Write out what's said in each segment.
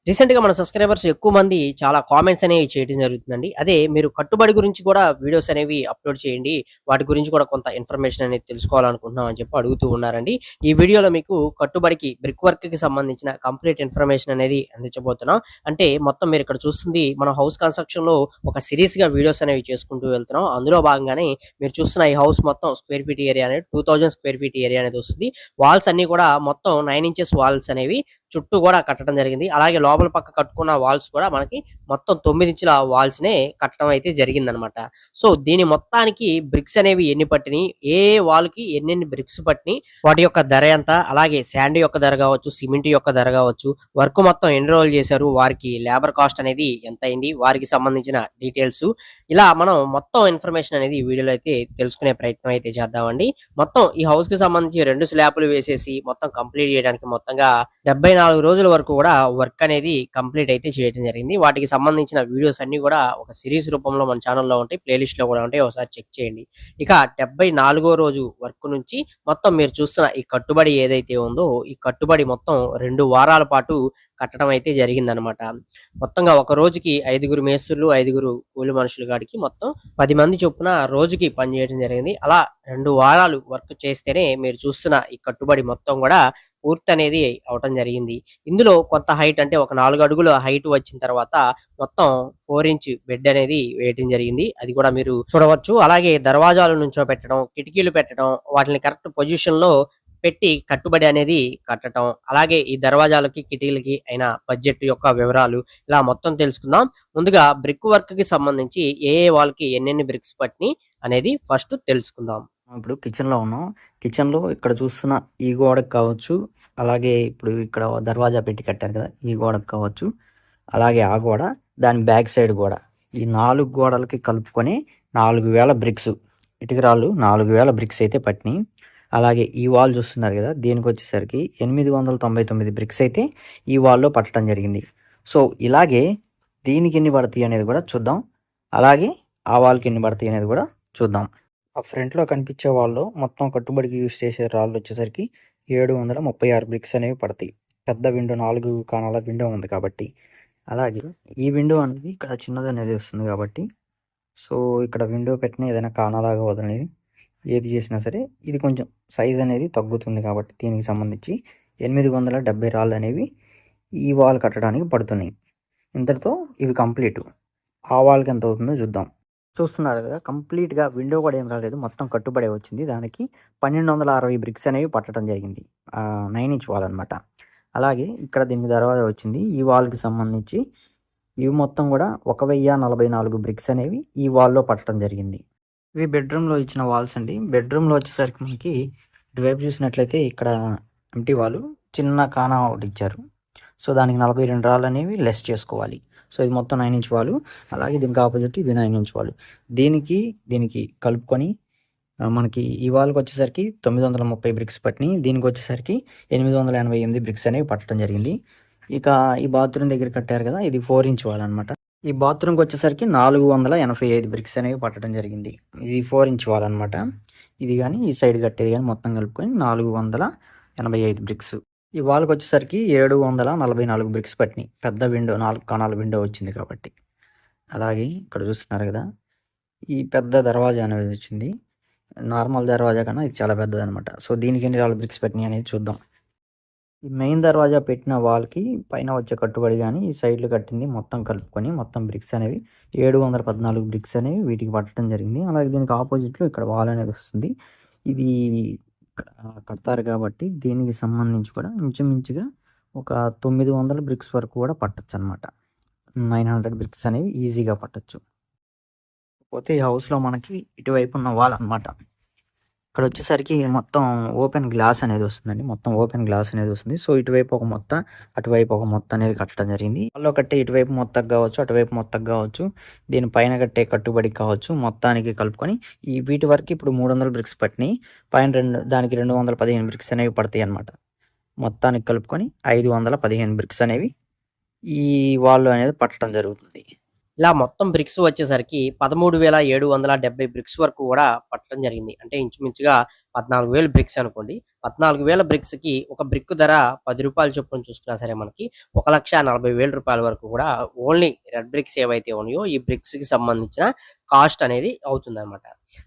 రీసెంట్‌గా మన సబ్‌స్క్రైబర్స్ ఎక్కువ మంది చాలా కామెంట్స్ అనేవి చేయడం జరుగుతుందండి. అదే మీరు కట్టుబడి గురించి కూడా వీడియోస్ అనేవి అప్‌లోడ్ చేయండి. వాటి గురించి కూడా కొంత ఇన్ఫర్మేషన్ అనేది తెలుసుకోవాలనుకుంటున్నాం అని చెప్పి అడుగుతూ ఉన్నారండి. ఈ వీడియోలో మీకు కట్టుబడికి బ్రిక్ వర్క్‌కి సంబంధించిన కంప్లీట్ ఇన్ఫర్మేషన్ అనేది అందించబోతున్నాం. అంటే మొత్తం మీరిక్కడ చూస్తుంది మనం హౌస్ కన్‌స్ట్రక్షన్‌లో ఒక సీరీస్‌గా వీడియోస్ అనేవి చేసుకుంటూ వెళ్తున్నాం. అందులో భాగంగానే మీరు చూస్తున్న ఈ హౌస్ మొత్తం స్క్వేర్ ఫీట్ ఏరియా అనేది 2000 స్క్వేర్ ఫీట్ ఏరియా అనేది వస్తుంది. వాల్స్ అన్నీ కూడా మొత్తం 9 ఇంచెస్ వాల్స్ అనేవి చుట్టూ గూడా కట్టడం జరిగింది. అలాగే లోపల పక్క కట్టుకున్న వాల్స్ కూడా మనకి మొత్తం 9 ఇంచుల వాల్స్‌నే కట్టడం అయితే జరిగిందనమాట. సో, దీని మొత్తానికి బ్రిక్స్ అనేవి ఎన్ని పట్టినియి, ఏ వాల్‌కి ఎన్నెన్ని బ్రిక్స్ పట్టినియి, వాటి యొక్క ధర ఎంత, అలాగే శాండ్ యొక్క ధర గావచ్చు, సిమెంట్ యొక్క ధర గావచ్చు, వర్క్ మొత్తం ఎన్ని రోజులు చేశారు, వారికి లేబర్ కాస్ట్ అనేది ఎంతయింది, వారికి సంబంధించిన డీటెయిల్సు, ఇలా మనం మొత్తం ఇన్ఫర్మేషన్ అనేది ఈ వీడియోలో అయితే తెలుసుకునే ప్రయత్నం అయితే చేద్దామండి. మొత్తం ఈ హౌస్‌కి సంబంధించి 2 స్లాపులు వేసేసి మొత్తం కంప్లీట్ చేయడానికి మొత్తంగా 74 రోజుల వరకు కూడా వర్క్ అనేది కంప్లీట్ అయితే చేయడం జరిగింది. వాటికి సంబంధించిన వీడియోస్ అన్నీ కూడా ఒక సీరీస్ రూపంలో మన ఛానెల్‌లో ఉంటాయి. ప్లే లిస్ట్‌లో కూడా ఉంటాయి. ఒకసారి చెక్ చేయండి. ఇక 74 రోజు వర్క్ నుంచి మొత్తం మీరు చూస్తున్న ఈ కట్టుబడి ఏదైతే ఉందో, ఈ కట్టుబడి మొత్తం 2 వారాల పాటు కట్టడం అయితే జరిగిందనమాట. మొత్తంగా ఒక రోజుకి 5గురు మేస్త్రులు, 5గురు కూలి మనుషుల కాడికి మొత్తం 10 మంది చొప్పున రోజుకి పని చేయడం జరిగింది. అలా 2 వారాలు వర్క్ చేస్తేనే మీరు చూస్తున్న ఈ కట్టుబడి మొత్తం గూడా పూర్తనేది అవ్వటం జరిగింది. ఇందులో కొంత హైట్ అంటే ఒక 4 అడుగుల హైట్ వచ్చిన తర్వాత మొత్తం 4 ఇంచ్ బెడ్ అనేది వేయటం జరిగింది. అది కూడా మీరు చూడవచ్చు. అలాగే దర్వాజాలు నుంచోబెట్టడం, కిటికీలు పెట్టడం, వాటిని కరెక్ట్ పొజిషన్‌లో పెట్టి కట్టుబడి అనేది కట్టటం. అలాగే ఈ దర్వాజాలకి, కిటికీలకి అయిన బడ్జెట్ యొక్క వివరాలు ఇలా మొత్తం తెలుసుకుందాం. ముందుగా బ్రిక్ వర్క్‌కి సంబంధించి ఏ ఏ వాల్‌కి ఎన్నెన్ని బ్రిక్స్ పట్టినియి అనేది ఫస్ట్ తెలుసుకుందాం. ఇప్పుడు కిచెన్‌లో ఉన్నాం. కిచెన్‌లో ఇక్కడ చూస్తున్న ఈ గోడకి కావచ్చు, అలాగే ఇప్పుడు ఇక్కడ దర్వాజా పెట్టి కట్టారు కదా! ఈ గోడకి కావచ్చు, అలాగే ఆ గోడ, దాని బ్యాక్ సైడ్ గోడ. ఈ 4 గోడలకి కలుపుకొని 4000 బ్రిక్స్, ఇటుక రాళ్ళు 4000 బ్రిక్స్ అయితే పట్టినియి. అలాగే ఈ వాల్ చూస్తున్నారు కదా! దీనికొచ్చేసరికి 899 బ్రిక్స్ అయితే ఈ వాల్‌లో పట్టడం జరిగింది. సో, ఇలాగే దీనికి ఎన్ని పడతాయి అనేది కూడా చూద్దాం. అలాగే ఆ వాల్‌కి ఎన్ని పడతాయి అనేది కూడా చూద్దాం. ఆ ఫ్రంట్‌లో కనిపించే వాల్‌లో మొత్తం కట్టుబడికి యూజ్ చేసే రాళ్ళొచ్చేసరికి 736 బ్రిక్స్ అనేవి పడతాయి. పెద్ద విండో 4 కాణాల విండో ఉంది కాబట్టి. అలాగే ఈ విండో అనేది ఇక్కడ చిన్నదనేది వస్తుంది కాబట్టి, సో, ఇక్కడ విండో పెట్టిన ఏదైనా కాణాలాగా వదిలినది ఏది చేసినా సరే ఇది కొంచెం సైజ్ అనేది తగ్గుతుంది కాబట్టి దీనికి సంబంధించి 870 రాళ్ళనేవి ఈ వాల్ కట్టడానికి పడుతున్నాయి. ఇంతటితో ఇవి కంప్లీటు. ఆ వాల్‌కి ఎంత అవుతుందో చూద్దాం. చూస్తున్నారు కదా! కంప్లీట్‌గా విండో కూడా ఏం రాలేదు. మొత్తం కట్టుబడే వచ్చింది. దానికి 1260 బ్రిక్స్ అనేవి పట్టడం జరిగింది. 9 ఇంచ్ వాల్ అనమాట. అలాగే ఇక్కడ దీనికి దర్వాజా వచ్చింది. ఈ వాల్‌కి సంబంధించి ఇవి మొత్తం కూడా 1044 బ్రిక్స్ అనేవి ఈ వాల్‌లో పట్టడం జరిగింది. ఇవి బెడ్‌రూమ్‌లో ఇచ్చిన వాల్స్ అండి. బెడ్‌రూమ్‌లో వచ్చేసరికి మనకి ఇటువైపు చూసినట్లయితే ఇక్కడ ఎంప్టీ వాలు, చిన్న కానా ఒకటి ఇచ్చారు. సో, దానికి 42 రాళ్ళనేవి లెస్ చేసుకోవాలి. సో, ఇది మొత్తం 9 ఇంచ్ వాలు. అలాగే దీనికి ఆపోజిట్ ఇది 9 ఇంచ్ వాలు. దీనికి, దీనికి కలుపుకొని మనకి ఈ వాల్‌కొచ్చేసరికి 930 బ్రిక్స్ పట్టినియి. దీనికొచ్చేసరికి 888 బ్రిక్స్ అనేవి పట్టడం జరిగింది. ఇక ఈ బాత్రూమ్ దగ్గర కట్టారు కదా! ఇది 4 ఇంచ్ వాల్ అనమాట. ఈ బాత్రూమ్‌కొచ్చేసరికి 485 బ్రిక్స్ అనేవి పట్టడం జరిగింది. ఇది 4 ఇంచ్ వాల్ అనమాట. ఇది గాని, ఈ సైడ్ కట్టేది గాని మొత్తం కలుపుకొని 485 బ్రిక్స్. ఈ వాల్‌కొచ్చేసరికి 744 బ్రిక్స్ పట్టినియి. పెద్ద విండో 4 కణాల విండో వచ్చింది కాబట్టి. అలాగే ఇక్కడ చూస్తున్నారు కదా! ఈ పెద్ద దర్వాజా అనేది వచ్చింది. నార్మల్ దర్వాజా కన్నా ఇది చాలా పెద్దదనమాట. సో, దీనికి ఎన్ని రాళ్ళ బ్రిక్స్ పట్టినియి అనేది చూద్దాం. ఈ మెయిన్ దర్వాజా పెట్టిన వాల్‌కి పైన వచ్చే కట్టుబడి గాని, ఈ సైడ్‌లు కట్టింది మొత్తం కలుపుకొని మొత్తం బ్రిక్స్ అనేవి 714 బ్రిక్స్ అనేవి వీటికి పట్టడం జరిగింది. అలాగే దీనికి ఆపోజిట్‌లో ఇక్కడ వాల్ అనేది వస్తుంది. ఇది కడతారు కాబట్టి దీనికి సంబంధించి కూడా ఇంచుమించుగా ఒక 900 బ్రిక్స్ వరకు కూడా పట్టొచ్చనమాట. 900 బ్రిక్స్ అనేవి ఈజీగా పట్టొచ్చు. పోతే ఈ హౌస్‌లో మనకి ఇటువైపు ఉన్న వాల్ అనమాట. ఇక్కడొచ్చేసరికి మొత్తం ఓపెన్ గ్లాస్ అనేది వస్తుందండి. మొత్తం ఓపెన్ గ్లాస్ అనేది వస్తుంది. సో, ఇటువైపు ఒక మొత్త, అటువైపు ఒక మొత్త అనేది కట్టడం జరిగింది. హాల్‌లో కట్టే ఇటువైపు మొత్తకు గావచ్చు, అటువైపు మొత్తకు గావచ్చు, దీని పైన కట్టే కట్టుబడికి కావచ్చు, మొత్తానికి కలుపుకొని ఈ వీటి వరకు ఇప్పుడు 300 బ్రిక్స్ పట్టినియి. పైన దానికి 215 బ్రిక్స్ అనేవి పడతాయన్నమాట. మొత్తానికి కలుపుకొని 515 బ్రిక్స్ అనేవి ఈ వాల్‌లో అనేది పట్టడం జరుగుతుంది. ఇలా మొత్తం బ్రిక్స్ వచ్చేసరికి 13,770 బ్రిక్స్ వరకు కూడా పట్టడం జరిగింది. అంటే ఇంచుమించుగా 14,000 బ్రిక్స్ అనుకోండి. 14,000 బ్రిక్స్‌కి ఒక బ్రిక్ ధర రూ. 10 చొప్పున చూసుకున్నా సరే మనకి రూ. 1,40,000 వరకు కూడా ఓన్లీ రెడ్ బ్రిక్స్ ఏవైతే ఉన్నాయో ఈ బ్రిక్స్‌కి సంబంధించిన కాస్ట్ అనేది అవుతుందన్నమాట.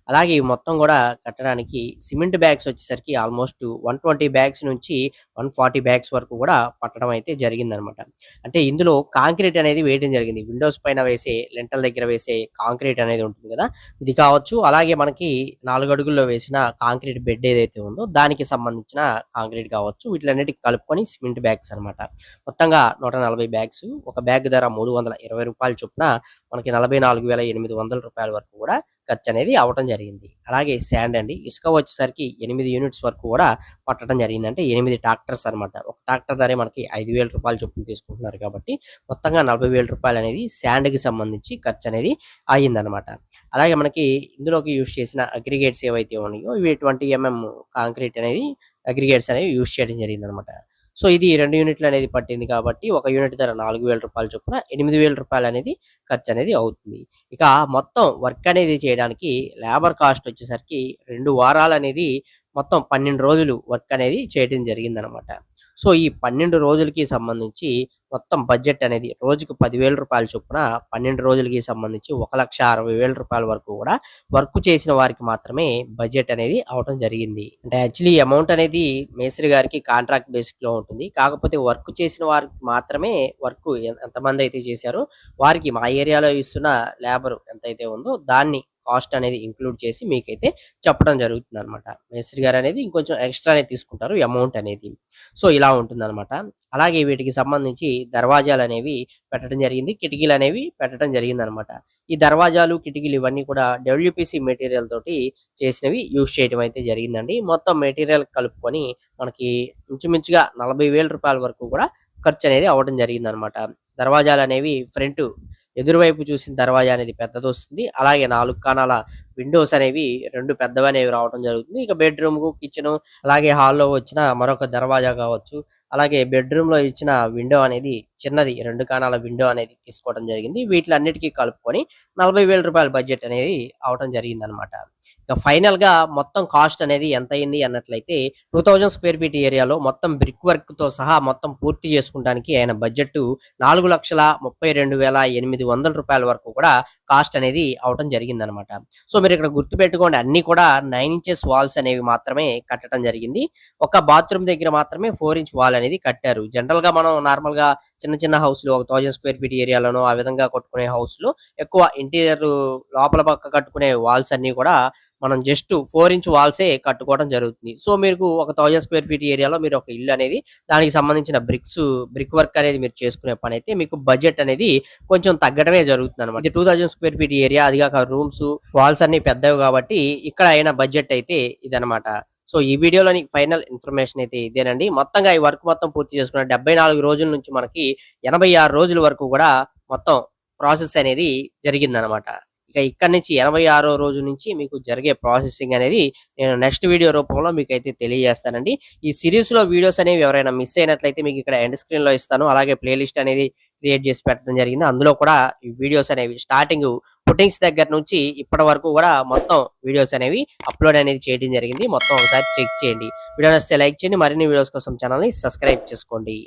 అలాగే ఇవి మొత్తం కూడా కట్టడానికి సిమెంట్ బ్యాగ్స్ వచ్చేసరికి ఆల్మోస్ట్ 120 బ్యాగ్స్ నుంచి 140 బ్యాగ్స్ వరకు కూడా పట్టడం అయితే జరిగిందనమాట. అంటే ఇందులో కాంక్రీట్ అనేది వేయడం జరిగింది. విండోస్ పైన వేసే లెంటల్ దగ్గర వేసే కాంక్రీట్ అనేది ఉంటుంది కదా! ఇది కావచ్చు. అలాగే మనకి 4 అడుగుల్లో వేసిన కాంక్రీట్ బెడ్ ఏదైతే ఉందో దానికి సంబంధించిన కాంక్రీట్ కావచ్చు. వీటిలన్నిటికి కలుపుకొని సిమెంట్ బ్యాగ్స్ అనమాట. మొత్తంగా 140 బ్యాగ్స్. ఒక బ్యాగ్ ధర రూ. 320 చొప్పున మనకి రూ. 44,800 వరకు కూడా ఖర్చనేది అవ్వటం జరిగింది. అలాగే శాండ్ అండి. ఇసుక వచ్చేసరికి 8 యూనిట్స్ వరకు కూడా పట్టడం జరిగింది. అంటే 8 ట్రాక్టర్స్ అనమాట. ఒక ట్రాక్టర్ ధరే మనకి రూ. 5,000 చొప్పున తీసుకుంటున్నారు కాబట్టి మొత్తంగా రూ. 40,000 అనేది శాండ్‌కి సంబంధించి ఖర్చనేది అయిందనమాట. అలాగే మనకి ఇందులోకి యూజ్ చేసిన అగ్రిగేట్స్ ఏవైతే ఉన్నాయో ఇవి 20 కాంక్రీట్ అనేది అగ్రిగేట్స్ అనేవి యూజ్ చేయడం జరిగిందనమాట. సో ఇది 2 యూనిట్లు అనేది పట్టింది కాబట్టి ఒక యూనిట్ ధర రూ. 4,000 చొప్పున రూ. 8,000 అనేది ఖర్చనేది అవుతుంది. ఇక మొత్తం వర్క్ అనేది చేయడానికి లేబర్ కాస్ట్ వచ్చేసరికి 2 వారాలనేది మొత్తం 12 రోజులు వర్క్ అనేది చేయడం జరిగిందనమాట. సో ఈ 12 రోజులకి సంబంధించి మొత్తం బడ్జెట్ అనేది రోజుకు రూ. 10,000 చొప్పున 12 రోజులకి సంబంధించి రూ. 1,60,000 వరకు కూడా వర్క్ చేసిన వారికి మాత్రమే బడ్జెట్ అనేది అవ్వటం జరిగింది. అంటే యాక్చువల్లీ ఈ అమౌంట్ అనేది మేస్త్రి గారికి కాంట్రాక్ట్ బేసిక్‌లో ఉంటుంది. కాకపోతే వర్క్ చేసిన వారికి మాత్రమే వర్క్ ఎంతమంది అయితే చేశారో వారికి మా ఏరియాలో ఇస్తున్న లేబర్ ఎంతైతే ఉందో దాన్ని కాస్ట్ అనేది ఇంక్లూడ్ చేసి మీకైతే చెప్పడం జరుగుతుందనమాట. మేస్త్రి గారు అనేది ఇంకొంచెం ఎక్స్‌ట్రానే తీసుకుంటారు అమౌంట్ అనేది. సో ఇలా ఉంటుందనమాట. అలాగే వీటికి సంబంధించి దర్వాజాలనేవి పెట్టడం జరిగింది. కిటికీలనేవి పెట్టడం జరిగిందనమాట. ఈ దర్వాజాలు, కిటికీలు ఇవన్నీ కూడా డబ్ల్యూపీసీ మెటీరియల్ తోటి చేసినవి యూజ్ చేయడం అయితే జరిగిందండి. మొత్తం మెటీరియల్ కలుపుకొని మనకి ఇంచుమించుగా రూ. 40,000 వరకు కూడా ఖర్చనేది అవ్వడం జరిగిందనమాట. దర్వాజాలనేవి ఫ్రంట్ ఎదురువైపు చూసిన దర్వాజా అనేది పెద్దదొస్తుంది. అలాగే 4 కాణాల విండోస్ అనేవి 2 పెద్దవనేవి రావడం జరుగుతుంది. ఇక బెడ్‌రూమ్‌కు, కిచెను అలాగే హాల్‌లో వచ్చిన మరొక దర్వాజా కావచ్చు. అలాగే బెడ్‌రూమ్‌లో ఇచ్చిన విండో అనేది చిన్నది 2 కాణాల విండో అనేది తీసుకోవడం జరిగింది. వీటిలన్నిటికి కలుపుకొని రూ. 40,000 బడ్జెట్ అనేది అవ్వటం జరిగిందనమాట. ఇక ఫైనల్‌గా మొత్తం కాస్ట్ అనేది ఎంతయింది అన్నట్లయితే 2000 స్క్వేర్ ఫీట్ ఏరియాలో మొత్తం బ్రిక్ వర్క్‌తో సహా మొత్తం పూర్తి చేసుకుంటానికి ఆయన బడ్జెట్ రూ. 4,32,800 వరకు కూడా కాస్ట్ అనేది అవ్వటం జరిగిందనమాట. సో మీరు ఇక్కడ గుర్తుపెట్టుకోండి అన్నీ కూడా 9 ఇంచెస్ వాల్స్ అనేవి మాత్రమే కట్టడం జరిగింది. ఒక బాత్రూమ్ దగ్గర మాత్రమే 4 ఇంచ్ వాల్ అనేది కట్టారు. జనరల్‌గా మనం నార్మల్‌గా చిన్న చిన్న హౌస్‌లు ఒక 1000 స్క్వేర్ ఫీట్ ఏరియాలోనో ఆ విధంగా కట్టుకునే హౌస్‌లో ఎక్కువ ఇంటీరియర్ లోపల పక్క కట్టుకునే వాల్స్ అన్నీ కూడా మనం జస్ట్ 4 ఇంచ్ వాల్సే కట్టుకోవడం జరుగుతుంది. సో మీకు ఒక 1000 స్క్వేర్ ఫీట్ ఏరియాలో మీరు ఒక ఇల్లు అనేది దానికి సంబంధించిన బ్రిక్ వర్క్ అనేది మీరు చేసుకునే పనైతే మీకు బడ్జెట్ అనేది కొంచెం తగ్గడమే జరుగుతుందన్నమాట. ఇది 2000 స్క్వేర్ ఫీట్ ఏరియా అది కాక రూమ్స్, వాల్స్ అన్నీ పెద్దవి కాబట్టి ఇక్కడ అయిన బడ్జెట్ అయితే ఇదనమాట. సో ఈ వీడియోలోని ఫైనల్ ఇన్ఫర్మేషన్ అయితే ఇదేనండి. మొత్తంగా ఈ వర్క్ మొత్తం పూర్తి చేసుకున్న 74 రోజుల నుంచి మనకి 86 రోజుల వరకు కూడా మొత్తం ప్రాసెస్ అనేది జరిగిందనమాట. ఇక ఇక్కడి నుంచి 86వ రోజు నుంచి మీకు జరిగే ప్రాసెసింగ్ అనేది నేను నెక్స్ట్ వీడియో రూపంలో మీకైతే తెలియజేస్తానండి. ఈ సిరీస్‌లో వీడియోస్ అనేవి ఎవరైనా మిస్ అయినట్లయితే మీకు ఇక్కడ ఎండ్ స్క్రీన్‌లో ఇస్తాను. అలాగే ప్లేలిస్ట్ అనేది క్రియేట్ చేసి పెట్టడం జరిగింది. అందులో కూడా ఈ వీడియోస్ అనేవి స్టార్టింగ్ పుట్టింగ్స్ దగ్గర నుంచి ఇప్పటి వరకు కూడా మొత్తం వీడియోస్ అనేవి అప్‌లోడ్ అనేది చేయడం జరిగింది. మొత్తం ఒకసారి చెక్ చేయండి. వీడియో నచ్చితే లైక్ చేయండి. మరిన్ని వీడియోస్ కోసం ఛానెల్‌ని సబ్స్క్రైబ్ చేసుకోండి.